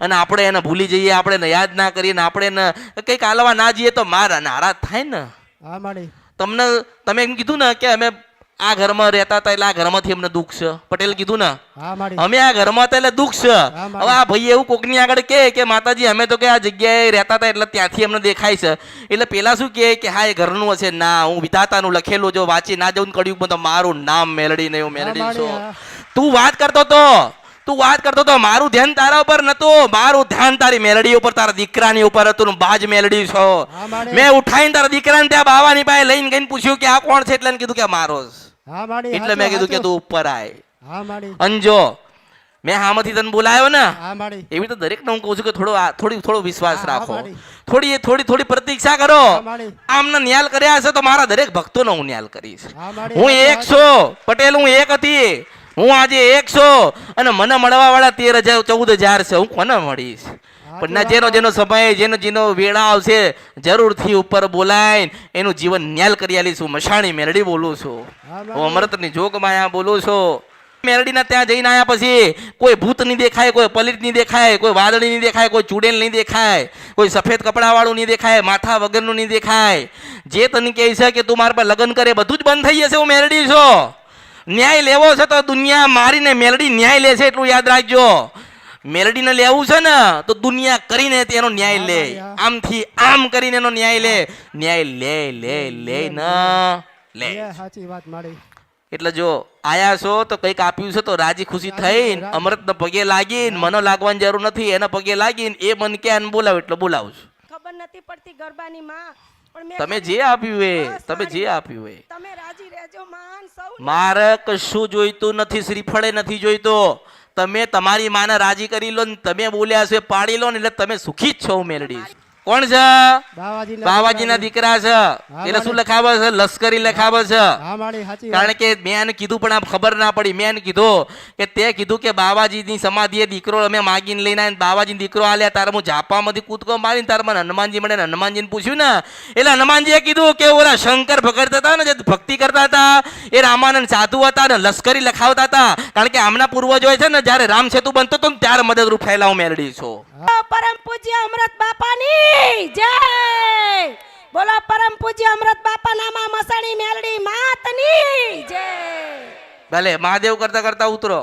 અને આપણે એને ભૂલી જઈએ, આપણે એને યાદ ના કરીએ ને આપણે એને કંઈક આલવા ના જઈએ તો મારા નારાજ થાય ને. હા માડી. તમે એમ કીધું ને કે અમે આ ઘરમાં રહેતા હતા એટલે આ ઘરમાંથી અમને દુઃખ છે. પટેલ કીધું ને હા માડી. અમે આ ઘરમાં હતા એટલે દુઃખ છે. હવે આ ભાઈ એવું કોકની આગળ કે માતાજી અમે તો કે આ જગ્યાએ રહેતા હતા એટલે ત્યાંથી અમને દેખાય છે. એટલે પેલા શું કે હા એ ઘરનું હશે. ના, હું વિધાતાનું લખેલું જો વાંચી ના જવું કળિયુગમાં તો મારું નામ મેલડી ને એવું મેલડી છો. તું વાત કરતો તો મારું ધ્યાન તારા ઉપર નતું, મારું ધ્યાન તારી મેલડી ઉપર, તારા દીકરાની ઉપર હતું. બાજ મેલડી છો. મેં ઉઠાઈને તારા દીકરાને ત્યાં બાવાની પાસે લઈને ગઈને પૂછ્યું કે આ કોણ છે, એટલે કીધું કે મારો જ. એટલે મેં કીધું કે તું ઉપર આય. અંજો મેં હામાંથી તને બોલાયો ને એવી તો દરેક ને હું કહું છું કે થોડો વિશ્વાસ રાખો, થોડી પ્રતીક્ષા કરો. આમને ન્યાલ કર્યા હશે તો મારા દરેક ભક્તોનો હું ન્યાલ કરીશ. હું એક છું પટેલ, હું એક હતી, હું આજે એક છું અને મને મળવા વાળા 13,000 14,000 છે. હું કોને મળીશ? પણ ના, જેનો સમય જેનો વેળા આવશે જરૂરથી ઉપર બોલાય એનું જીવન ન્યાલ કરી આલીશું. મશાણી મેલડી બોલું છું, હું અમૃતની જોગમાયા બોલું છું. મેલડીના ત્યાં જઈને આવ્યા પછી કોઈ ભૂત નહીં દેખાય, કોઈ પલિત નહીં દેખાય, કોઈ વાદળી નહીં દેખાય, કોઈ ચૂડેલ નહીં દેખાય, કોઈ સફેદ કપડા વાળું નહીં દેખાય, માથા વગરનું નહીં દેખાય. જે તને કહે છે કે તું મારા પર લગ્ન કરે બધું જ બંધ થઈ જશે. હું મેલડી છું. ન્યાય લેવો છે તો દુનિયા મારીને મેલડી ન્યાય લે છે, એટલું યાદ રાખજો. મેલડીને લેવું છે ને તો દુનિયા કરીને તેનો ન્યાય લે, આમથી આમ કરીને એનો ન્યાય લે. ન્યાય લે લે. સાચી વાત માડી. એટલે જો આયા છો તો કંઈક આપ્યું છે તો રાજી ખુશી થઈને અમૃતના પગે લાગીને, મને લાગવાની જરૂર નથી, એના પગે લાગીને એ મન કે બોલાવ એટલે બોલાવું છું. ખબર નથી પડતી ગરબાની માં, તમે જે આપ્યું એ તમે રાજી રહેજો માન. સૌ મારે કશું જોઈતું નથી, શ્રીફળે નથી જોઈતો. તમે તમારી માને રાજી કરી લો ને તમે બોલ્યા છો એ પાડી લો ને એટલે તમે સુખી જ છો. મેલડી કોણ છે? બાવાજીના દીકરા છે. એટલે શું લખાવે છે? લશ્કરી લખાવે છે. કારણ કે મેં એને કીધું પણ આ ખબર ના પડી. મેં એને કીધું કે તે કીધું કે બાવાજીની સમાધિએ દીકરો અમે માગીને લઈને આવીને બાવાજી દીકરો આલ્યા, તારે હું ઝાપામાંથી કૂદકો મારીને તારે મને હનુમાનજી મળે. હનુમાનજીને પૂછ્યું ને એટલે હનુમાનજીએ કીધું કે ઓલા શંકર ભગત હતા ને જે ભક્તિ કરતા હતા એ રામાનંદ સાધુ હતા ને લશ્કરી લખાવતા હતા. કારણ કે આમના પૂર્વજો છે ને જયારે રામ સેતુ બનતો હતો ને ત્યારે મદદરૂપ થયેલા. હું મેલડી છું. પરમ પૂજ્ય અમૃત બાપાની જય બોલો. પરમ પૂજ્ય અમૃત બાપા નામા મસાણી મેલડી માતની જય. ભલે મહાદેવ કરતા કરતા ઉતરો.